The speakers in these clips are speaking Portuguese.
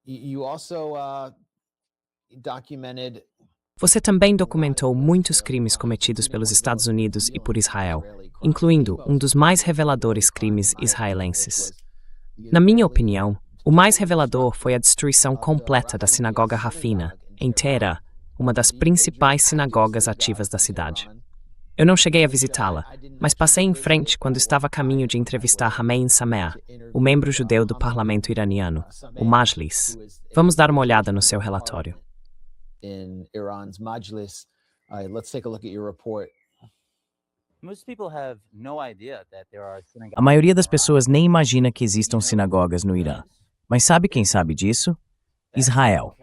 You also documented. Você também documentou muitos crimes cometidos pelos Estados Unidos e por Israel, incluindo um dos mais reveladores crimes israelenses. Na minha opinião, o mais revelador foi a destruição completa da Sinagoga Rafina, em Teherã, uma das principais sinagogas ativas da cidade. Eu não cheguei a visitá-la, mas passei em frente quando estava a caminho de entrevistar Hamein Sameah, o membro judeu do parlamento iraniano, o Majlis. Vamos dar uma olhada no seu relatório. In Iran's Majlis. Let's take a look at your report. A maioria das pessoas nem imagina que existam sinagogas no Irã. Mas sabe quem sabe disso? Israel.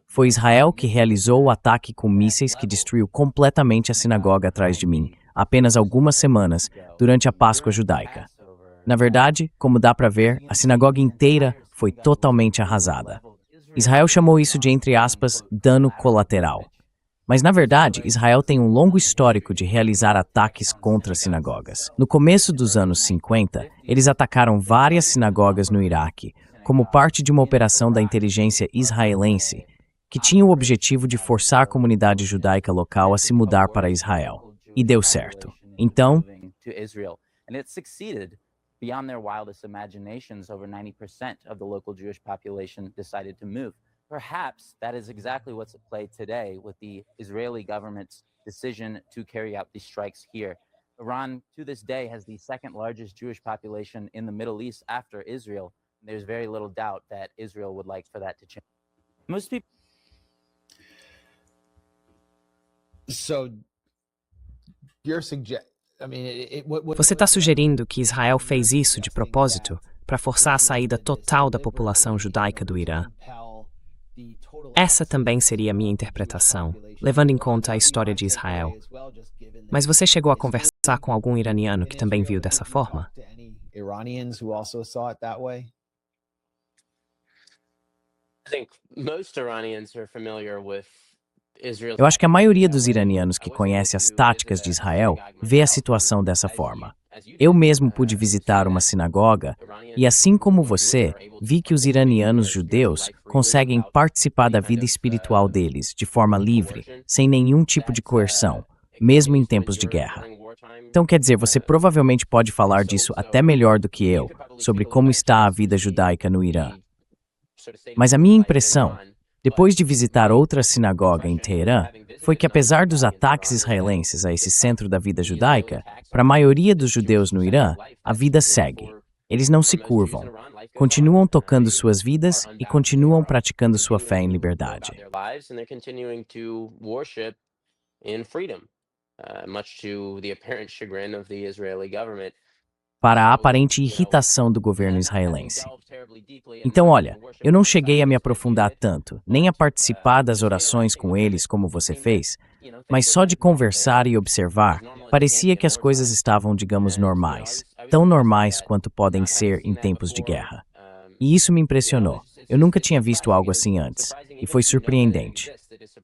Foi Israel que realizou o ataque com mísseis que destruiu completamente a sinagoga atrás de mim, apenas algumas semanas, durante a Páscoa judaica. Na verdade, como dá para ver, a sinagoga inteira foi totalmente arrasada. Israel chamou isso de, entre aspas, dano colateral. Mas, na verdade, Israel tem um longo histórico de realizar ataques contra sinagogas. No começo dos anos 50, eles atacaram várias sinagogas no Iraque, como parte de uma operação da inteligência israelense, que tinha o objetivo de forçar a comunidade judaica local a se mudar para Israel. E deu certo. Então, beyond their wildest imaginations, over 90% of the local Jewish population decided to move. Perhaps that is exactly what's at play today with the Israeli government's decision to carry out these strikes here. Iran, to this day, has the second largest Jewish population in the Middle East after Israel. There's very little doubt that Israel would like for that to change. Most people. So, you're suggesting. Você está sugerindo que Israel fez isso de propósito para forçar a saída total da população judaica do Irã? Essa também seria a minha interpretação, levando em conta a história de Israel. Mas você chegou a conversar com algum iraniano que também viu dessa forma? Eu acho que a maioria dos iranianos que conhece as táticas de Israel vê a situação dessa forma. Eu mesmo pude visitar uma sinagoga e, assim como você, vi que os iranianos judeus conseguem participar da vida espiritual deles de forma livre, sem nenhum tipo de coerção, mesmo em tempos de guerra. Então, quer dizer, você provavelmente pode falar disso até melhor do que eu, sobre como está a vida judaica no Irã. Mas a minha impressão, depois de visitar outra sinagoga em Teherã, foi que apesar dos ataques israelenses a esse centro da vida judaica, para a maioria dos judeus no Irã, a vida segue. Eles não se curvam, continuam tocando suas vidas e continuam praticando sua fé em liberdade. Para a aparente irritação do governo israelense. Então, olha, eu não cheguei a me aprofundar tanto, nem a participar das orações com eles como você fez, mas só de conversar e observar, parecia que as coisas estavam, digamos, normais, tão normais quanto podem ser em tempos de guerra. E isso me impressionou. Eu nunca tinha visto algo assim antes, e foi surpreendente.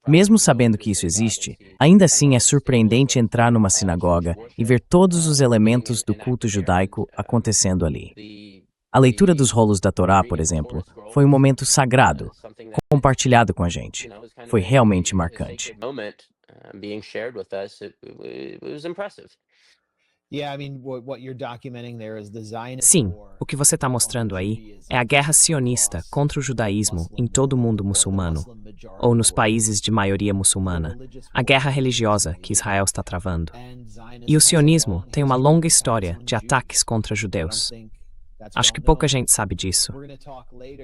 Mesmo sabendo que isso existe, ainda assim é surpreendente entrar numa sinagoga e ver todos os elementos do culto judaico acontecendo ali. A leitura dos rolos da Torá, por exemplo, foi um momento sagrado, compartilhado com a gente. Foi realmente marcante. Sim, o que você está mostrando aí é a guerra sionista contra o judaísmo em todo o mundo muçulmano, ou nos países de maioria muçulmana, a guerra religiosa que Israel está travando. E o sionismo tem uma longa história de ataques contra judeus. Acho que pouca gente sabe disso.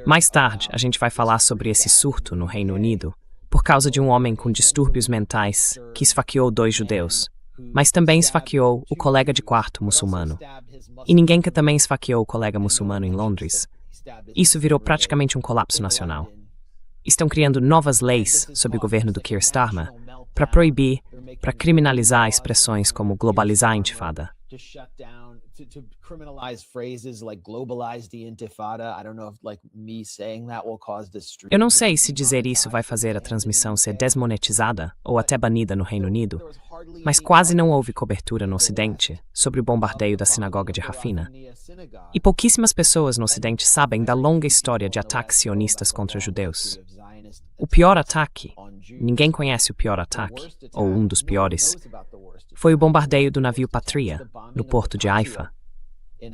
Mais tarde, a gente vai falar sobre esse surto no Reino Unido, por causa de um homem com distúrbios mentais que esfaqueou 2 judeus, mas também esfaqueou o colega de quarto muçulmano. E ninguém que também esfaqueou o colega muçulmano em Londres. Isso virou praticamente um colapso nacional. Estão criando novas leis sob o governo do Keir Starmer para proibir, para criminalizar expressões como globalizar a intifada. To criminalize phrases like globalize the intifada. I don't know if me saying that will cause destruction. Eu não sei se dizer isso vai fazer a transmissão ser desmonetizada ou até banida no Reino Unido, mas quase não houve cobertura no Ocidente sobre o bombardeio da sinagoga de Rafina. E pouquíssimas pessoas no Ocidente sabem da longa história de ataques sionistas contra judeus. O pior ataque, ninguém conhece o pior ataque, ou um dos piores, foi o bombardeio do navio Patria, no porto de Haifa.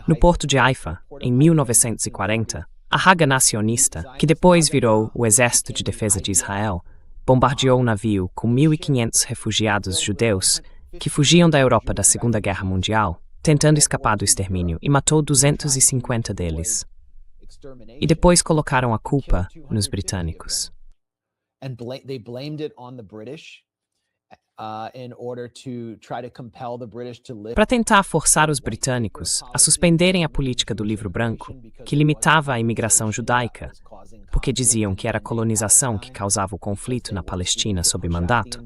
No porto de Haifa, em 1940, a Haganah sionista, que depois virou o Exército de Defesa de Israel, bombardeou um navio com 1.500 refugiados judeus que fugiam da Europa da Segunda Guerra Mundial, tentando escapar do extermínio, e matou 250 deles. E depois colocaram a culpa nos britânicos. Para tentar forçar os britânicos a suspenderem a política do Livro Branco, que limitava a imigração judaica, porque diziam que era a colonização que causava o conflito na Palestina sob mandato,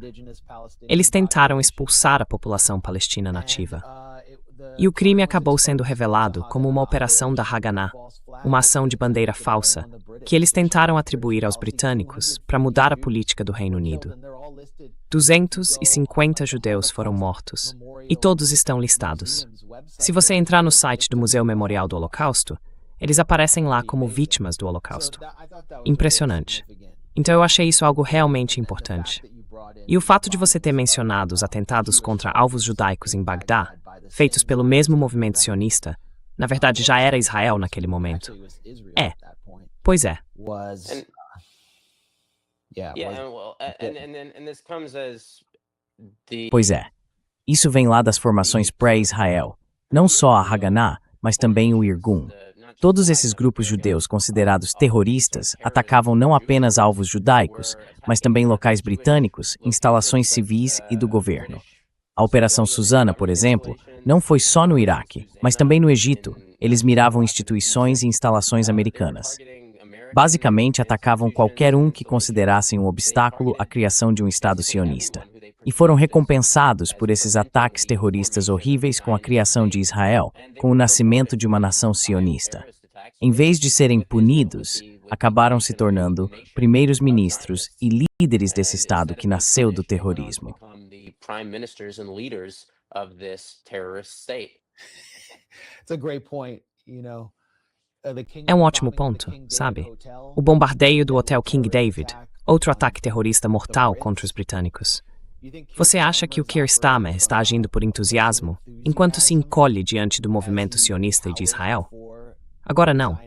eles tentaram expulsar a população palestina nativa. E o crime acabou sendo revelado como uma operação da Haganah, uma ação de bandeira falsa, que eles tentaram atribuir aos britânicos para mudar a política do Reino Unido. 250 judeus foram mortos, e todos estão listados. Se você entrar no site do Museu Memorial do Holocausto, eles aparecem lá como vítimas do Holocausto. Impressionante. Então eu achei isso algo realmente importante. E o fato de você ter mencionado os atentados contra alvos judaicos em Bagdá, feitos pelo mesmo movimento sionista, na verdade já era Israel naquele momento. Pois é. Pois é. Isso vem lá das formações pré-Israel. Não só a Haganah, mas também o Irgun. Todos esses grupos judeus considerados terroristas atacavam não apenas alvos judaicos, mas também locais britânicos, instalações civis e do governo. A Operação Susana, por exemplo, não foi só no Iraque, mas também no Egito. Eles miravam instituições e instalações americanas. Basicamente, atacavam qualquer um que considerassem um obstáculo à criação de um Estado sionista. E foram recompensados por esses ataques terroristas horríveis com a criação de Israel, com o nascimento de uma nação sionista. Em vez de serem punidos, acabaram se tornando primeiros ministros e líderes desse Estado que nasceu do terrorismo. É um ótimo ponto, sabe? O bombardeio do Hotel King David, outro ataque terrorista mortal contra os britânicos. Você acha que o Keir Starmer está agindo por entusiasmo, enquanto se encolhe diante do movimento sionista e de Israel? Agora não.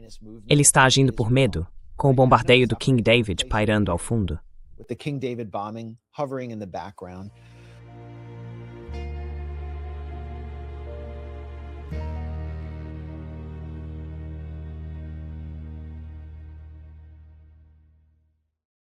Ele está agindo por medo, com o bombardeio do King David pairando ao fundo.